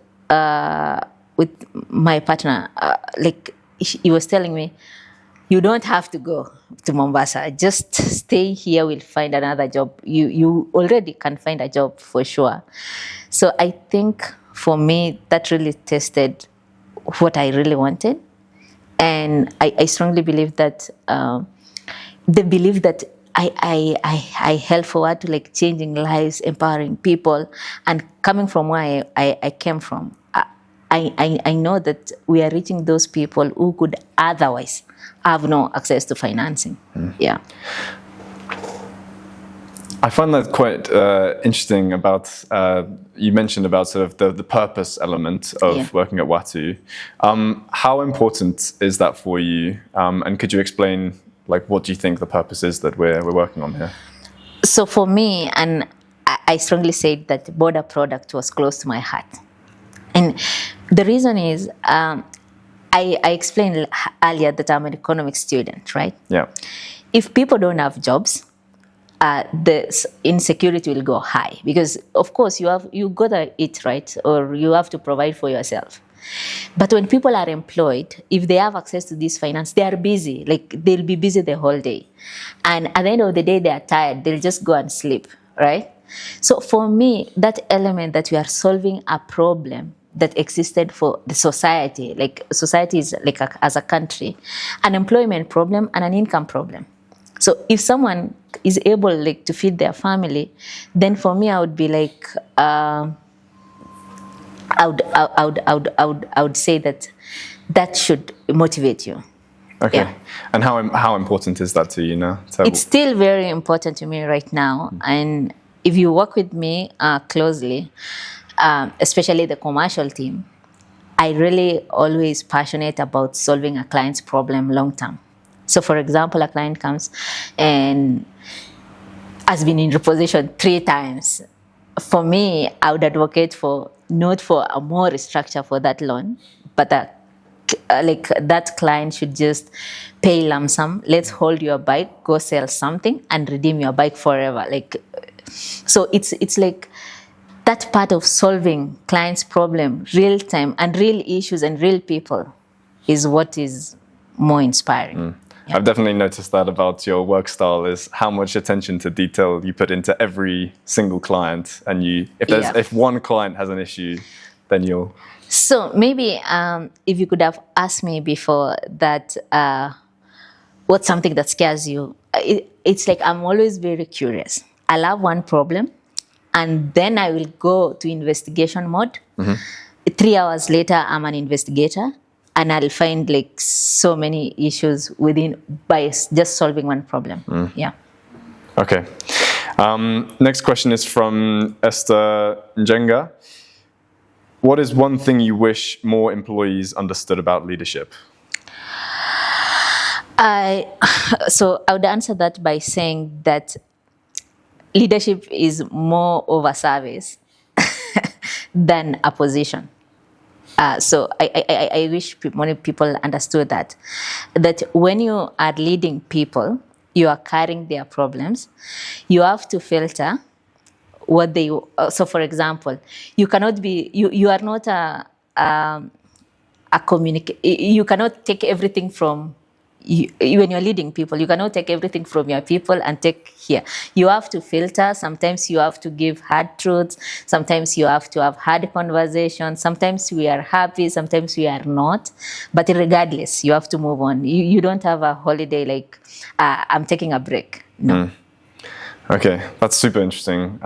my partner. He was telling me, you don't have to go to Mombasa. Just stay here. We'll find another job. You already can find a job for sure. So I think for me, that really tested what I really wanted. And I strongly believe that the belief that I held forward to changing lives, empowering people, and coming from where I came from. I know that we are reaching those people who could otherwise have no access to financing. Yeah. I find that quite interesting about, you mentioned about sort of the purpose element of working at Watu. How important is that for you? And could you explain, what do you think the purpose is that we're working on here? So for me, and I strongly said that border product was close to my heart. And the reason is, I explained earlier that I'm an economics student, right? Yeah. If people don't have jobs, the insecurity will go high, because of course you gotta eat, right, or you have to provide for yourself. But when people are employed, if they have access to this finance, they are busy. Like, they'll be busy the whole day, and at the end of the day, they are tired. They'll just go and sleep, right? So for me, that element that we are solving a problem that existed for the society, like society is like as a country, an employment problem and an income problem. So if someone is able like to feed their family, then for me, I would be like, I would say that should motivate you. Okay. Yeah. And how important is that to you now? So It's still very important to me right now. And if you work with me closely, especially the commercial team, I really always passionate about solving a client's problem long term. So for example, a client comes and has been in reposition 3 times. For me, I would advocate for not for a more restructure for that loan, but like that client should just pay lump sum. Let's hold your bike, go sell something, and redeem your bike forever. Like, so it's like that part of solving clients' problem, real time and real issues and real people, is what is more inspiring. Yeah. I've definitely noticed that about your work style, is how much attention to detail you put into every single client. And if one client has an issue, then you'll... So maybe if you could have asked me before that, what's something that scares you? It's like I'm always very curious. I'll have one problem, and then I will go to investigation mode. 3 hours later, I'm an investigator. And I'll find like so many issues by just solving one problem. Yeah. Okay. Next question is from Esther Njenga. What is one thing you wish more employees understood about leadership? So I would answer that by saying that leadership is more of a service than a position. So I wish many people understood that when you are leading people, you are carrying their problems. You have to filter what they. So, for example, you cannot be. You are not a You cannot take everything from. When you're leading people, you cannot take everything from your people and take here. You have to filter. Sometimes you have to give hard truths. Sometimes you have to have hard conversations. Sometimes we are happy. Sometimes we are not. But regardless, you have to move on. You don't have a holiday like, I'm taking a break. No. Okay, that's super interesting.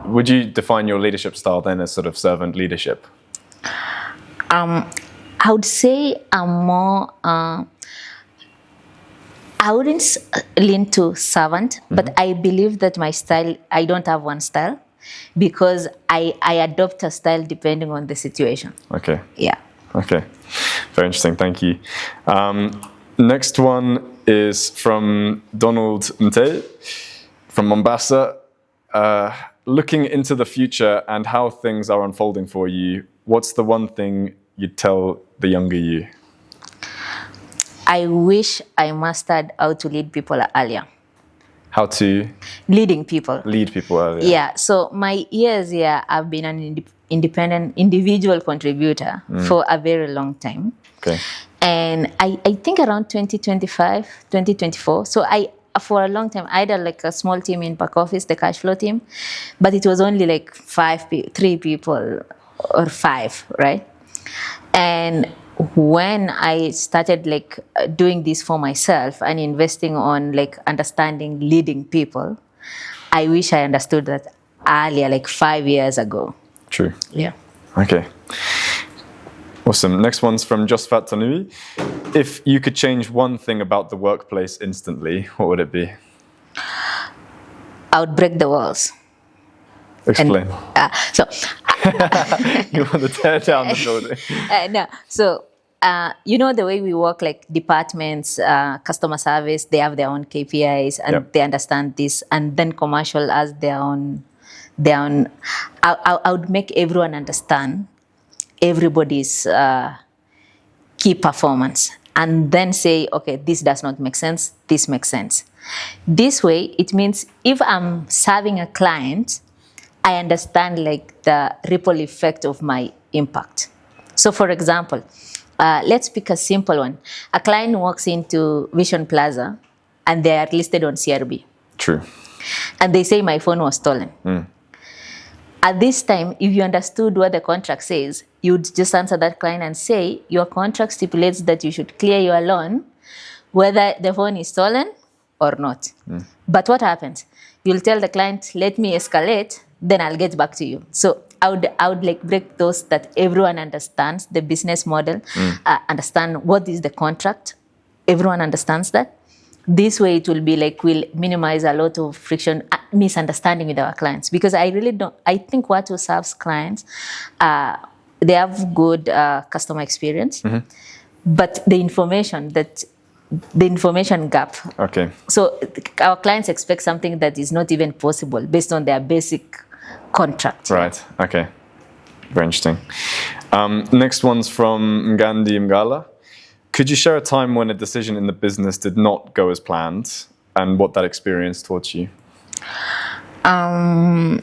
Would you define your leadership style then as sort of servant leadership? I would say I'm more... I wouldn't lean to servant, but I believe that my style, I don't have one style, because I adopt a style depending on the situation. Okay. Yeah. Okay. Very interesting. Thank you. Next one is from Donald Mte from Mombasa. Looking into the future and how things are unfolding for you, what's the one thing you'd tell the younger you? I wish I mastered how to lead people earlier. How to? Leading people. Lead people earlier. Yeah. So my years here, I've been an independent individual contributor for a very long time. Okay. And I think around 2025, 2024. So for a long time, I had like a small team in back office, the cash flow team, but it was only like 3 people or 5, right? And when I started like doing this for myself and investing on like understanding leading people, I wish I understood that earlier, like 5 years ago. True. Yeah. Okay. Awesome. Next one's from Josfat Tanui. If you could change one thing about the workplace instantly, what would it be? I would break the walls. Explain. You want to tear down the building? No. So, you know the way we work, like departments, customer service, they have their own KPIs and they understand this, and then commercial has their own. I would make everyone understand everybody's key performance, and then say, okay, this does not make sense, this makes sense. This way, it means if I'm serving a client, I understand like the ripple effect of my impact. So for example, let's pick a simple one. A client walks into Vision Plaza and they are listed on CRB. True. And they say my phone was stolen. At this time, if you understood what the contract says, you'd just answer that client and say, your contract stipulates that you should clear your loan whether the phone is stolen or not. But what happens? You'll tell the client, let me escalate, then I'll get back to you. So I would like break those that everyone understands the business model, understand what is the contract. Everyone understands that. This way it will be like, we'll minimize a lot of friction, misunderstanding with our clients. Because I think Watu serves clients, they have good customer experience, but the information gap. Okay. So our clients expect something that is not even possible based on their basic contract. Right. Okay. Very interesting. Next one's from Ngandi Mgala. Could you share a time when a decision in the business did not go as planned and what that experience taught you? I'm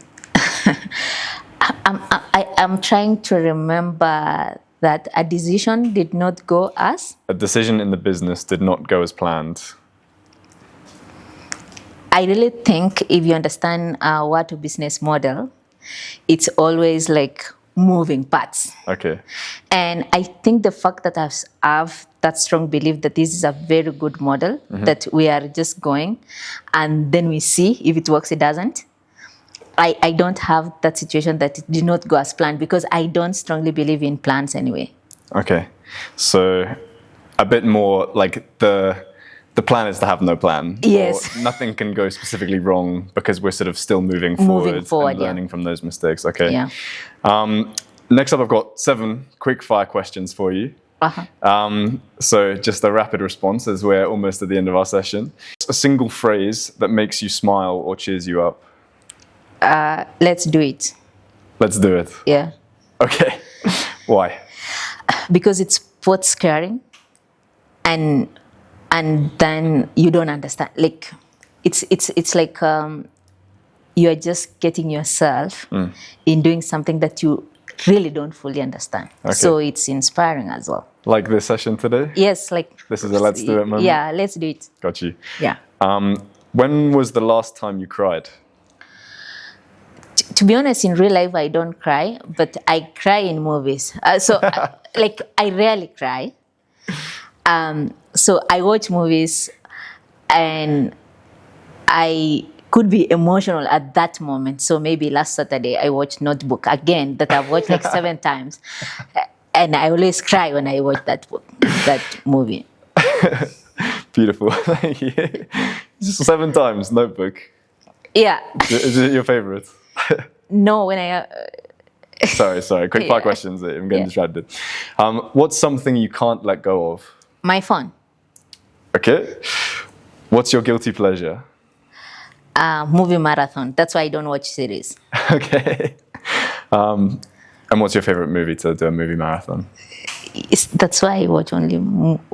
trying to remember that a decision did not go as? A decision in the business did not go as planned. I really think if you understand what a business model, it's always like moving parts. Okay. And I think the fact that I have that strong belief that this is a very good model, that we are just going and then we see if it works, it doesn't. I don't have that situation that it did not go as planned because I don't strongly believe in plans anyway. Okay. So a bit more like the plan is to have no plan. Yes. Or nothing can go specifically wrong because we're sort of still moving forward and learning from those mistakes. Okay. Yeah. Next up, I've got 7 quick fire questions for you. So just a rapid response as we're almost at the end of our session. A single phrase that makes you smile or cheers you up. Let's do it. Let's do it. Yeah. Okay. Why? Because it's both scaring and then you don't understand. Like it's like you are just getting yourself in doing something that you really don't fully understand. Okay. So it's inspiring as well. Like this session today? Yes, like this is a let's do it moment. Yeah, let's do it. Got you. Yeah. When was the last time you cried? To be honest, in real life, I don't cry, but I cry in movies. Like I rarely cry. So I watch movies and I could be emotional at that moment. So maybe last Saturday I watched Notebook again that I've watched like 7 times. And I always cry when I watch that movie. Beautiful. Thank you. 7 times, Notebook. Yeah. Is it your favorite? No, when I... Sorry. Quick fire questions. I'm getting distracted. What's something you can't let go of? My phone. Okay. What's your guilty pleasure? Movie marathon. That's why I don't watch series. Okay. And what's your favorite movie to do a movie marathon? That's why I watch only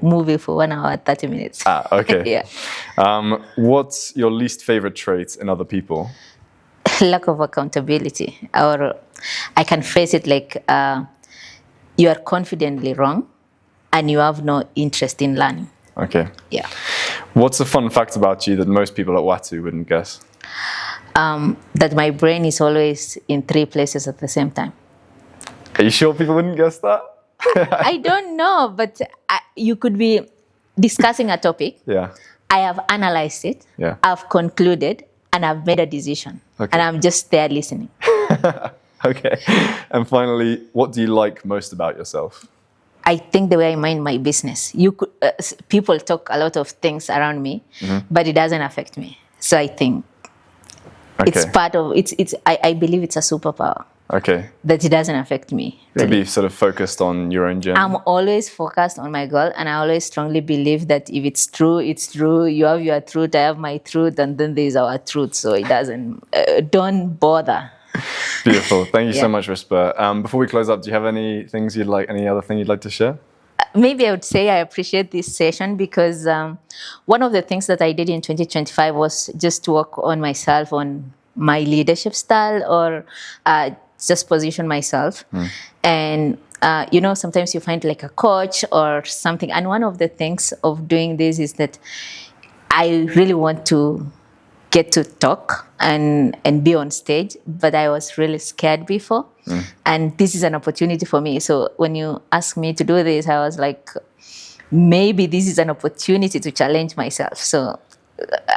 movie for 1 hour, 30 minutes. Okay. Yeah. What's your least favorite trait in other people? Lack of accountability. Or I can phrase it like you are confidently wrong and you have no interest in learning. Okay. Yeah. What's a fun fact about you that most people at Watu wouldn't guess? That my brain is always in 3 places at the same time. Are you sure people wouldn't guess that? I don't know, but you could be discussing a topic. Yeah. I have analyzed it. Yeah. I've concluded and I've made a decision. Okay. And I'm just there listening. Okay. And finally, what do you like most about yourself? I think the way I mind my business. People talk a lot of things around me, but it doesn't affect me. So I think it's part of I believe it's a superpower. Okay. That it doesn't affect me. Really. To be sort of focused on your own journey. I'm always focused on my goal, and I always strongly believe that if it's true, it's true. You have your truth, I have my truth, and then there's our truth. So it doesn't. Don't bother. Beautiful. Thank you so much, Risper. Before we close up, do you have any other thing you'd like to share? maybe I would say I appreciate this session because one of the things that I did in 2025 was just to work on myself, on my leadership style, or just position myself. And sometimes you find like a coach or something. And one of the things of doing this is that I really want to get to talk and be on stage, but I was really scared before. And this is an opportunity for me. So when you asked me to do this, I was like, maybe this is an opportunity to challenge myself. So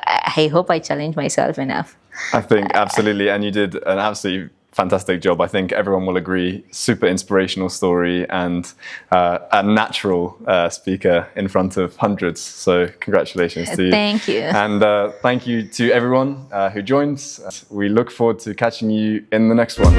I hope I challenge myself enough. I think absolutely. And you did an absolutely fantastic job. I think everyone will agree. Super inspirational story and a natural speaker in front of hundreds. So congratulations to you. Thank you. And thank you to everyone who joined. We look forward to catching you in the next one.